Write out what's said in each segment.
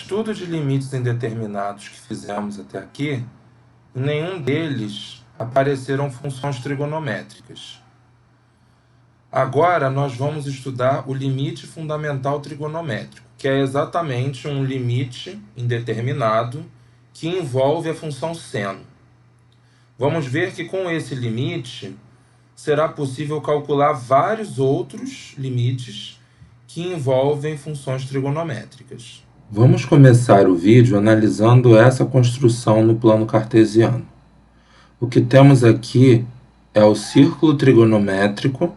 estudo de limites indeterminados que fizemos até aqui, em nenhum deles apareceram funções trigonométricas. Agora nós vamos estudar o limite fundamental trigonométrico, que é exatamente um limite indeterminado que envolve a função seno. Vamos ver que com esse limite será possível calcular vários outros limites que envolvem funções trigonométricas. Vamos começar o vídeo analisando essa construção no plano cartesiano. O que temos aqui é o círculo trigonométrico,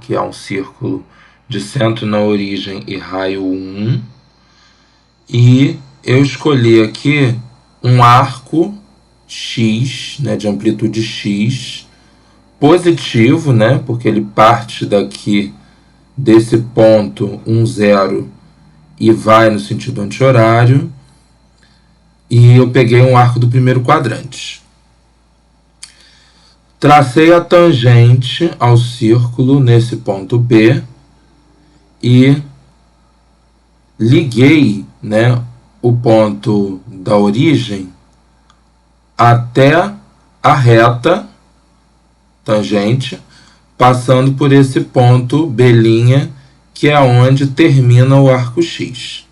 que é um círculo de centro na origem e raio 1. E eu escolhi aqui um arco x, de amplitude x, positivo, porque ele parte daqui desse ponto 1, 0 e vai no sentido anti-horário. E eu peguei um arco do primeiro quadrante. Tracei a tangente ao círculo nesse ponto B e liguei, o ponto da origem até a reta tangente, passando por esse ponto B', que é onde termina o arco X.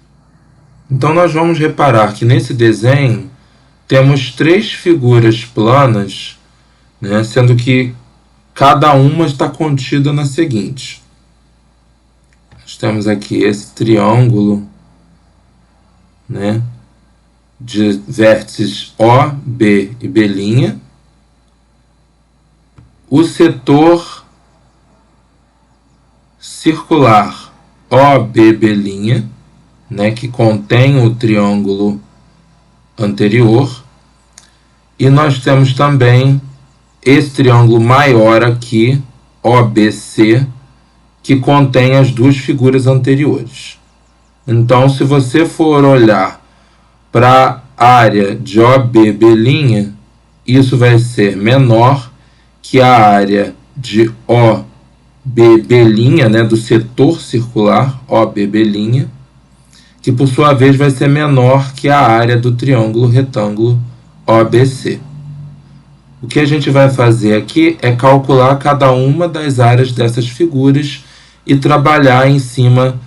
Então nós vamos reparar que nesse desenho temos três figuras planas, sendo que cada uma está contida na seguinte. Nós temos aqui esse triângulo, de vértices O, B e B'. O setor circular OBB', que contém o triângulo anterior. E nós temos também esse triângulo maior aqui, OBC, que contém as duas figuras anteriores. Então, se você for olhar para a área de OBB', isso vai ser menor que a área de OBB', do setor circular OBB', que por sua vez vai ser menor que a área do triângulo retângulo OBC. O que a gente vai fazer aqui é calcular cada uma das áreas dessas figuras e trabalhar em cima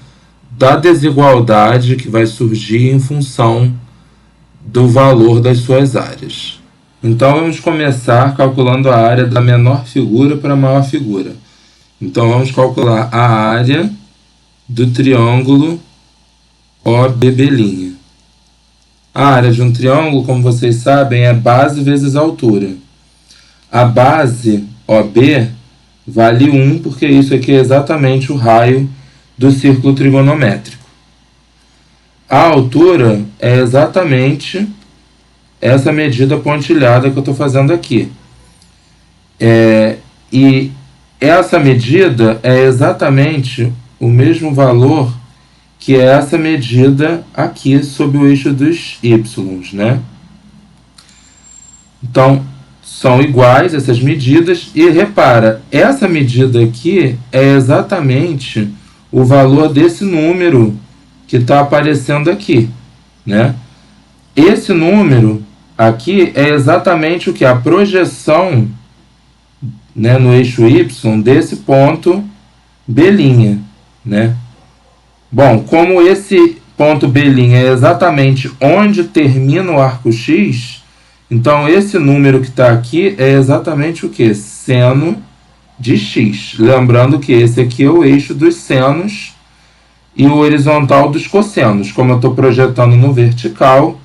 da desigualdade que vai surgir em função do valor das suas áreas. Então vamos começar calculando a área da menor figura para a maior figura. Então vamos calcular a área do triângulo OBB'. A área de um triângulo, como vocês sabem, é base vezes altura. A base OB vale 1, porque isso aqui é exatamente o raio do círculo trigonométrico. A altura é exatamente essa medida pontilhada que eu estou fazendo aqui. E essa medida é exatamente o mesmo valor que é essa medida aqui sob o eixo dos y, Então, são iguais essas medidas, e repara, essa medida aqui é exatamente o valor desse número que está aparecendo aqui, Esse número aqui é exatamente o que? A projeção, no eixo y desse ponto B', Bom, como esse ponto B' é exatamente onde termina o arco X, então esse número que está aqui é exatamente o que? Seno de x. Lembrando que esse aqui é o eixo dos senos e o horizontal dos cossenos. Como eu estou projetando no vertical,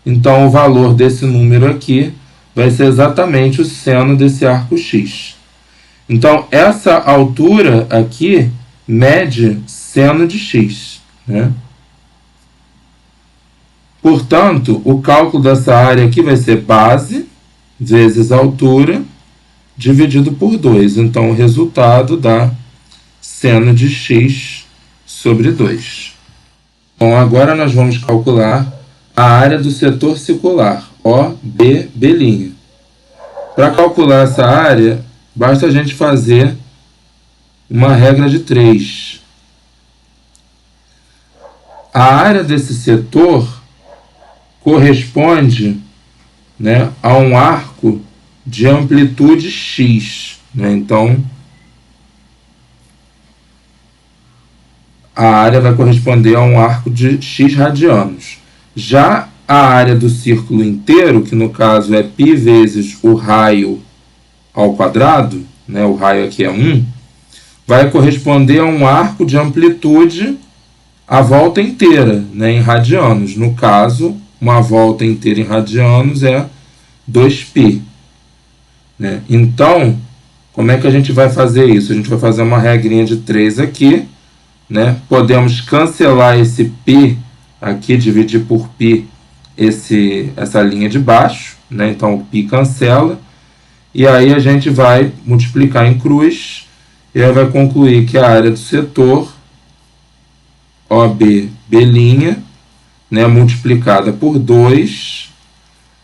então o valor desse número aqui vai ser exatamente o seno desse arco X. Então essa altura aqui mede seno de x, Portanto, o cálculo dessa área aqui vai ser base vezes altura dividido por 2. Então, o resultado dá seno de x sobre 2. Bom, agora nós vamos calcular a área do setor circular, OBB'. Para calcular essa área, basta a gente fazer uma regra de 3. a área desse setor corresponde, né, a um arco de amplitude x. Né? Então, a área vai corresponder a um arco de x radianos. Já a área do círculo inteiro, que no caso é π vezes o raio ao quadrado, né, o raio aqui é 1, vai corresponder a um arco de amplitude a volta inteira, né, em radianos. No caso, uma volta inteira em radianos é 2π. Né? Então, como é que a gente vai fazer isso? A gente vai fazer uma regrinha de 3 aqui. Né? Podemos cancelar esse π aqui, dividir por π essa linha de baixo. Né? Então, o π cancela. E aí a gente vai multiplicar em cruz. E aí vai concluir que a área do setor OB, B', né, multiplicada por 2,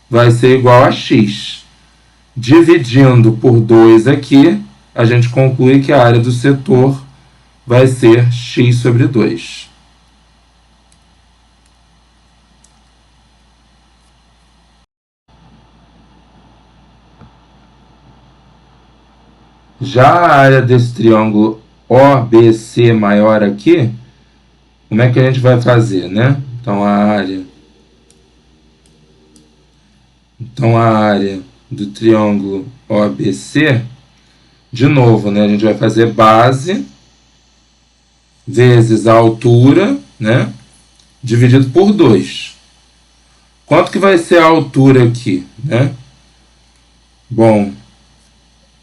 vai ser igual a x. Dividindo por 2 aqui, a gente conclui que a área do setor vai ser x sobre 2. Já a área desse triângulo OBC maior aqui, como é que a gente vai fazer, né? Então a área do triângulo OBC, de novo, né? A gente vai fazer base vezes a altura, né? Dividido por 2. Quanto que vai ser a altura aqui, né? Bom,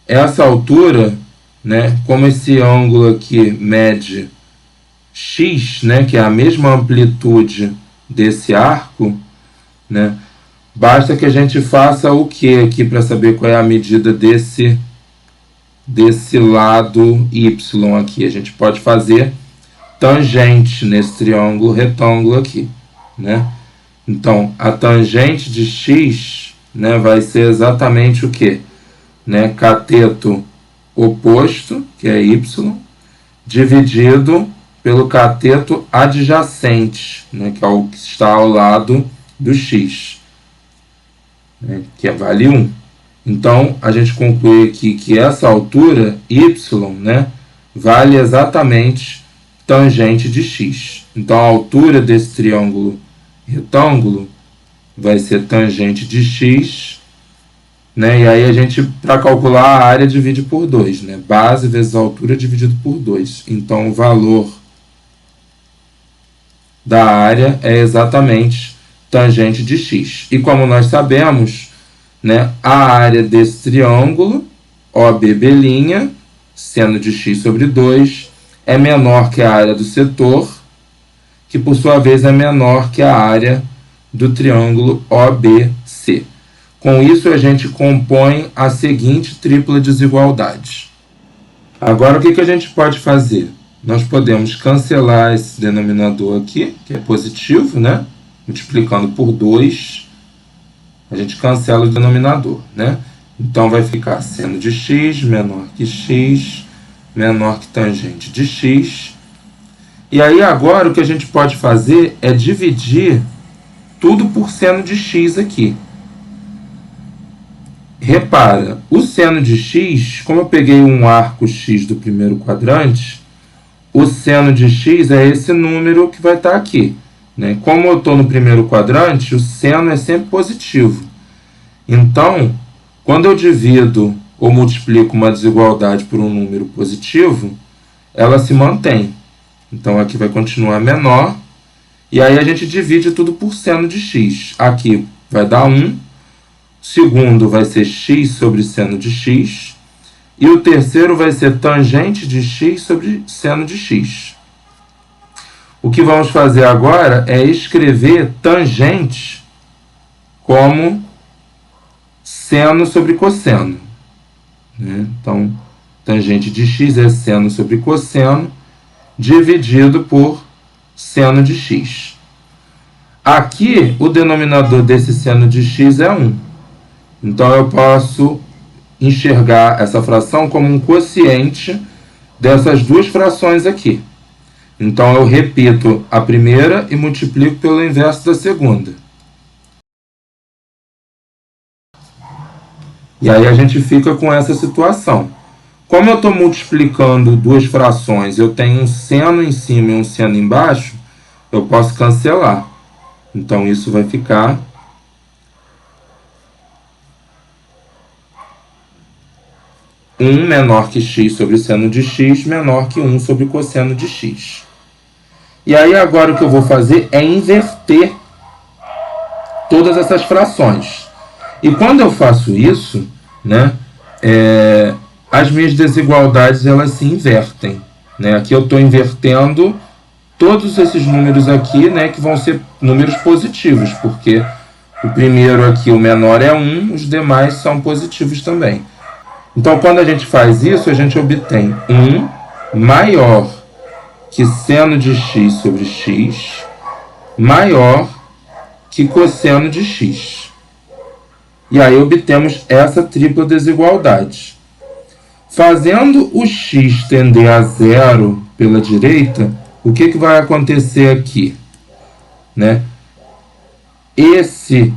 essa altura, né? Como esse ângulo aqui mede x, né, que é a mesma amplitude desse arco, né, basta que a gente faça o que aqui para saber qual é a medida desse lado y aqui. A gente pode fazer tangente nesse triângulo retângulo aqui. Né? Então, a tangente de x, né, vai ser exatamente o que? Né, cateto oposto, que é y, dividido pelo cateto adjacente, né, que é o que está ao lado do x, né, que vale 1. Então, a gente conclui aqui que essa altura, y, né, vale exatamente tangente de x. Então, a altura desse triângulo retângulo vai ser tangente de x, né, e aí a gente, para calcular a área, divide por 2. Né, base vezes a altura dividido por 2. Então, o valor da área é exatamente tangente de x. E como nós sabemos, né, a área desse triângulo, OB', seno de x sobre 2, é menor que a área do setor, que por sua vez é menor que a área do triângulo OBC. Com isso, a gente compõe a seguinte tripla desigualdade. Agora, o que a gente pode fazer? Nós podemos cancelar esse denominador aqui, que é positivo, né? Multiplicando por 2, a gente cancela o denominador, né? Então, vai ficar seno de x menor que tangente de x. E aí, agora, o que a gente pode fazer é dividir tudo por seno de x aqui. Repara, o seno de x, como eu peguei um arco x do primeiro quadrante, o seno de x é esse número que vai estar aqui. Né? Como eu estou no primeiro quadrante, o seno é sempre positivo. Então, quando eu divido ou multiplico uma desigualdade por um número positivo, ela se mantém. Então, aqui vai continuar menor. E aí a gente divide tudo por seno de x. Aqui vai dar 1. O segundo vai ser x sobre seno de x. E o terceiro vai ser tangente de x sobre seno de x. O que vamos fazer agora é escrever tangente como seno sobre cosseno. Né? Então, tangente de x é seno sobre cosseno, dividido por seno de x. Aqui, o denominador desse seno de x é 1. Então, eu posso enxergar essa fração como um quociente dessas duas frações aqui. Então eu repito a primeira e multiplico pelo inverso da segunda. E aí a gente fica com essa situação. Como eu estou multiplicando duas frações, eu tenho um seno em cima e um seno embaixo, eu posso cancelar. Então isso vai ficar 1 menor que x sobre seno de x menor que 1 sobre cosseno de x. E aí agora o que eu vou fazer é inverter todas essas frações. E quando eu faço isso, né, as minhas desigualdades elas se invertem. Né? Aqui eu estou invertendo todos esses números aqui, né, que vão ser números positivos, porque o primeiro aqui, o menor é 1, os demais são positivos também. Então, quando a gente faz isso, a gente obtém 1 maior que seno de x sobre x maior que cosseno de x. E aí obtemos essa tripla desigualdade. Fazendo o x tender a zero pela direita, o que vai acontecer aqui? Né? Esse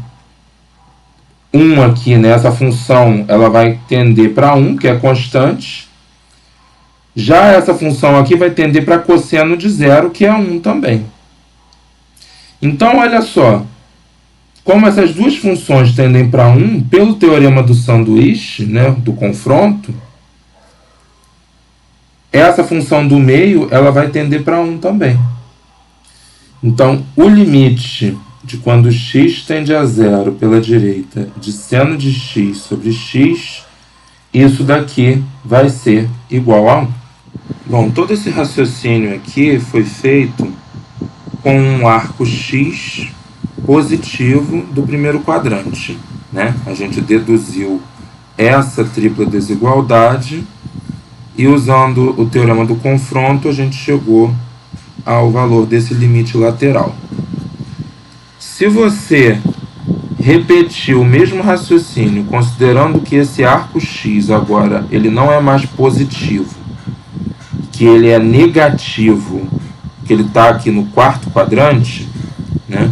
1 aqui, né, essa função, ela vai tender para 1, que é constante. Já essa função aqui vai tender para cosseno de zero, que é 1 também. Então, olha só. Como essas duas funções tendem para 1, pelo teorema do sanduíche, né, do confronto, essa função do meio ela vai tender para 1 também. Então, o limite de quando x tende a zero pela direita de seno de x sobre x, isso daqui vai ser igual a 1. Bom, todo esse raciocínio aqui foi feito com um arco x positivo do primeiro quadrante. Né? A gente deduziu essa tripla desigualdade e usando o teorema do confronto a gente chegou ao valor desse limite lateral. Se você repetir o mesmo raciocínio, considerando que esse arco x agora ele não é mais positivo, que ele é negativo, que ele está aqui no quarto quadrante, né?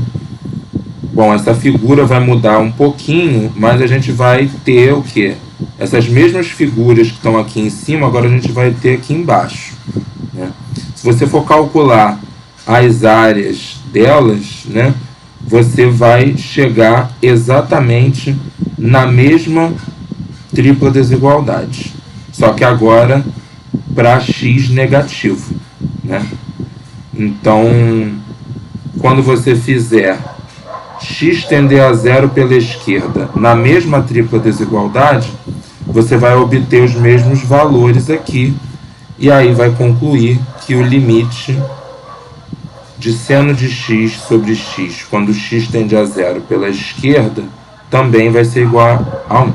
Bom, essa figura vai mudar um pouquinho, mas a gente vai ter o quê? Essas mesmas figuras que estão aqui em cima, agora a gente vai ter aqui embaixo. Né? Se você for calcular as áreas delas, né, você vai chegar exatamente na mesma tripla desigualdade. Só que agora para x negativo. Né? Então, quando você fizer x tender a zero pela esquerda na mesma tripla desigualdade, você vai obter os mesmos valores aqui e aí vai concluir que o limite de seno de x sobre x, quando x tende a zero pela esquerda, também vai ser igual a 1.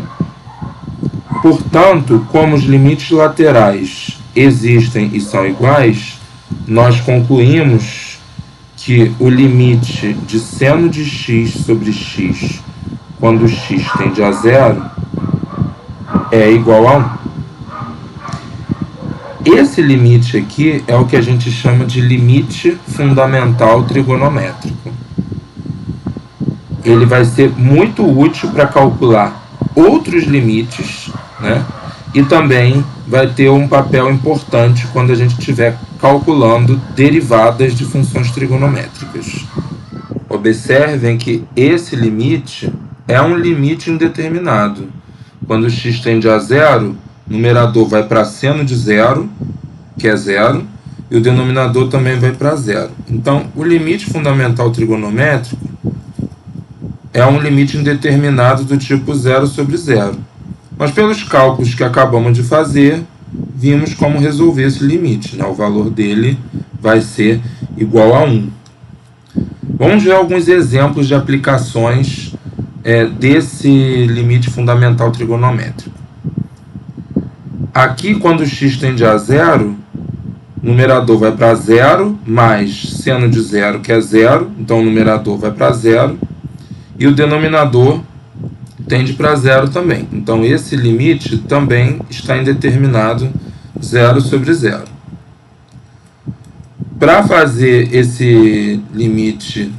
Portanto, como os limites laterais existem e são iguais, nós concluímos que o limite de seno de x sobre x, quando x tende a zero, é igual a 1. Esse limite aqui é o que a gente chama de limite fundamental trigonométrico. Ele vai ser muito útil para calcular outros limites, né? E também vai ter um papel importante quando a gente estiver calculando derivadas de funções trigonométricas. Observem que esse limite é um limite indeterminado. Quando x tende a zero, o numerador vai para seno de zero, que é zero, e o denominador também vai para zero. Então, o limite fundamental trigonométrico é um limite indeterminado do tipo zero sobre zero. Mas pelos cálculos que acabamos de fazer, vimos como resolver esse limite. Né? O valor dele vai ser igual a 1. Vamos ver alguns exemplos de aplicações desse limite fundamental trigonométrico. Aqui, quando x tende a zero, o numerador vai para zero, mais seno de zero, que é zero, então o numerador vai para zero, e o denominador tende para zero também. Então, esse limite também está indeterminado 0 sobre 0. Para fazer esse limite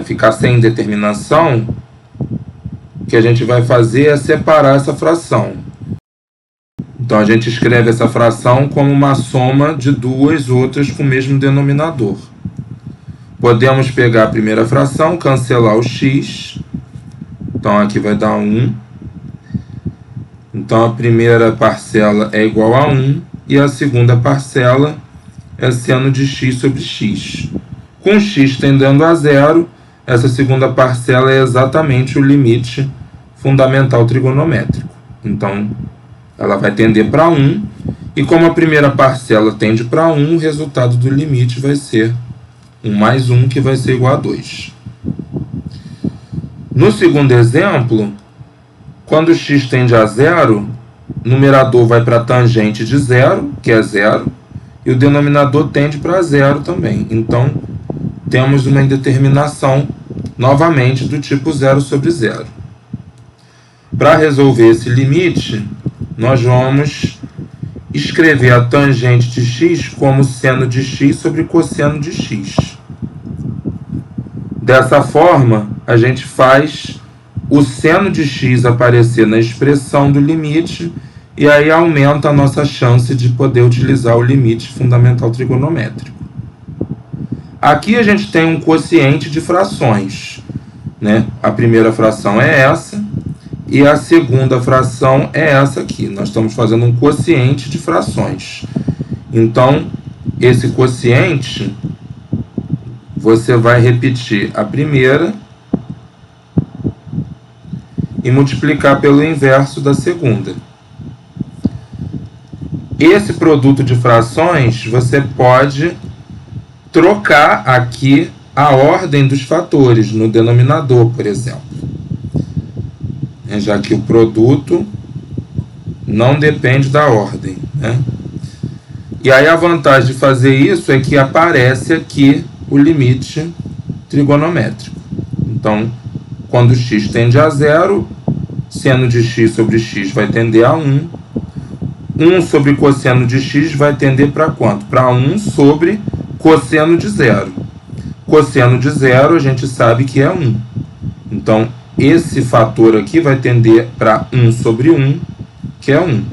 ficar sem determinação, o que a gente vai fazer é separar essa fração. Então a gente escreve essa fração como uma soma de duas outras com o mesmo denominador. Podemos pegar a primeira fração, cancelar o x. Então aqui vai dar 1. Então a primeira parcela é igual a 1 e a segunda parcela é seno de x sobre x. Com x tendendo a zero, essa segunda parcela é exatamente o limite fundamental trigonométrico. Então ela vai tender para 1, e como a primeira parcela tende para 1, o resultado do limite vai ser 1 mais 1, que vai ser igual a 2. No segundo exemplo, quando x tende a zero, o numerador vai para a tangente de zero, que é zero, e o denominador tende para zero também. Então, temos uma indeterminação, novamente, do tipo 0 sobre 0. Para resolver esse limite, nós vamos escrever a tangente de x como seno de x sobre cosseno de x. Dessa forma, a gente faz o seno de x aparecer na expressão do limite, e aí aumenta a nossa chance de poder utilizar o limite fundamental trigonométrico. Aqui a gente tem um quociente de frações, né? A primeira fração é essa, e a segunda fração é essa aqui. Nós estamos fazendo um quociente de frações. Então, esse quociente, você vai repetir a primeira e multiplicar pelo inverso da segunda. Esse produto de frações, você pode trocar aqui a ordem dos fatores no denominador, por exemplo. Já que o produto não depende da ordem, né? E aí a vantagem de fazer isso é que aparece aqui o limite trigonométrico. Então, quando x tende a zero, seno de x sobre x vai tender a 1. 1 sobre cosseno de x vai tender para quanto? Para 1 sobre cosseno de zero. Cosseno de zero a gente sabe que é 1. Então, esse fator aqui vai tender para 1 sobre 1, que é 1.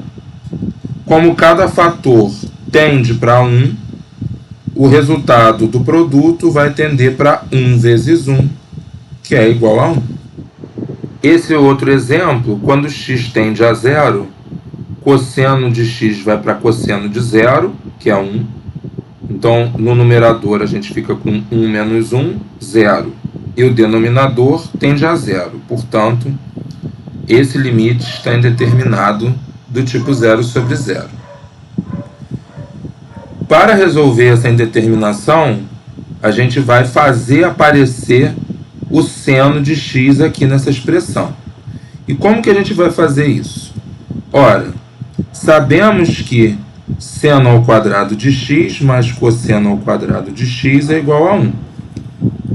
Como cada fator tende para 1, o resultado do produto vai tender para 1 vezes 1, que é igual a 1. Esse outro exemplo, quando x tende a zero, cosseno de x vai para cosseno de zero, que é 1. Então, no numerador, a gente fica com 1 menos 1, 0. E o denominador tende a zero. Portanto, esse limite está indeterminado do tipo 0 sobre 0. Para resolver essa indeterminação, a gente vai fazer aparecer o seno de x aqui nessa expressão. E como que a gente vai fazer isso? Ora, sabemos que seno ao quadrado de x mais cosseno ao quadrado de x é igual a 1.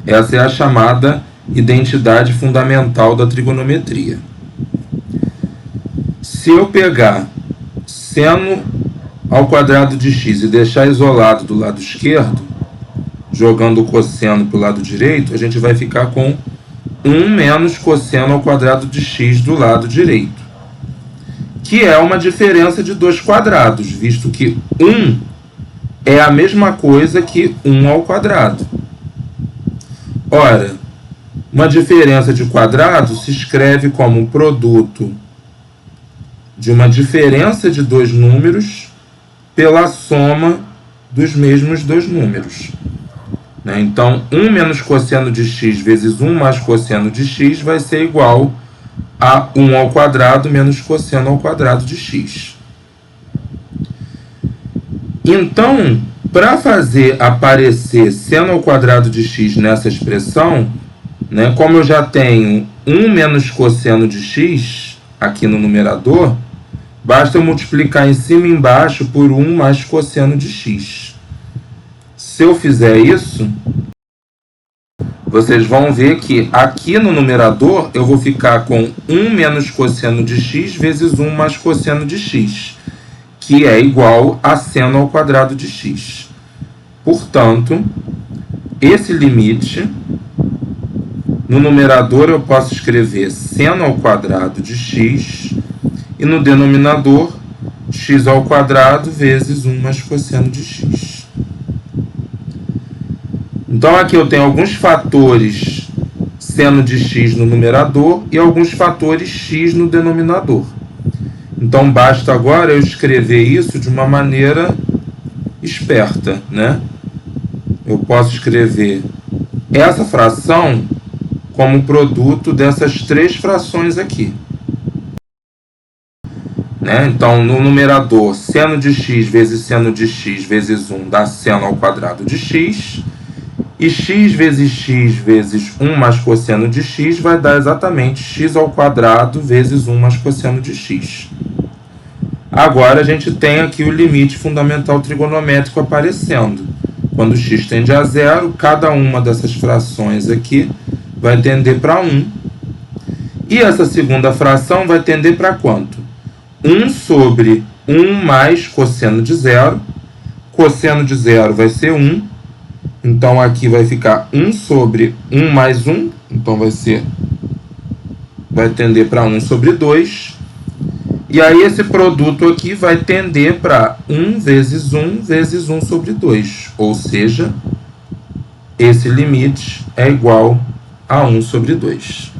Essa é a chamada identidade fundamental da trigonometria. Se eu pegar seno ao quadrado de x e deixar isolado do lado esquerdo, jogando o cosseno para o lado direito, a gente vai ficar com 1 menos cosseno ao quadrado de x do lado direito, que é uma diferença de dois quadrados, visto que 1 é a mesma coisa que 1 ao quadrado. Ora, uma diferença de quadrado se escreve como um produto de uma diferença de dois números pela soma dos mesmos dois números. Então, 1 menos cosseno de x vezes 1 mais cosseno de x vai ser igual a 1 ao quadrado menos cosseno ao quadrado de x. Então, para fazer aparecer seno ao quadrado de x nessa expressão, como eu já tenho 1 menos cosseno de x aqui no numerador, basta eu multiplicar em cima e embaixo por 1 mais cosseno de x. Se eu fizer isso, vocês vão ver que aqui no numerador eu vou ficar com 1 menos cosseno de x vezes 1 mais cosseno de x, que é igual a seno ao quadrado de x. Portanto, esse limite, no numerador eu posso escrever seno ao quadrado de x, e no denominador, x ao quadrado vezes 1 mais cosseno de x. Então, aqui eu tenho alguns fatores seno de x no numerador e alguns fatores x no denominador. Então, basta agora eu escrever isso de uma maneira esperta, né? Eu posso escrever essa fração como produto dessas três frações aqui. Né? Então, no numerador, seno de x vezes 1 dá seno ao quadrado de x. E x vezes 1 mais cosseno de x vai dar exatamente x ao quadrado vezes 1 mais cosseno de x. Agora a gente tem aqui o limite fundamental trigonométrico aparecendo. Quando x tende a zero, cada uma dessas frações aqui vai tender para 1. E essa segunda fração vai tender para quanto? 1 sobre 1 mais cosseno de zero. Cosseno de zero vai ser 1. Então, aqui vai ficar 1 sobre 1 mais 1. Então, vai tender para 1 sobre 2. E aí, esse produto aqui vai tender para 1 vezes 1 sobre 2. Ou seja, esse limite é igual a 1 sobre 2.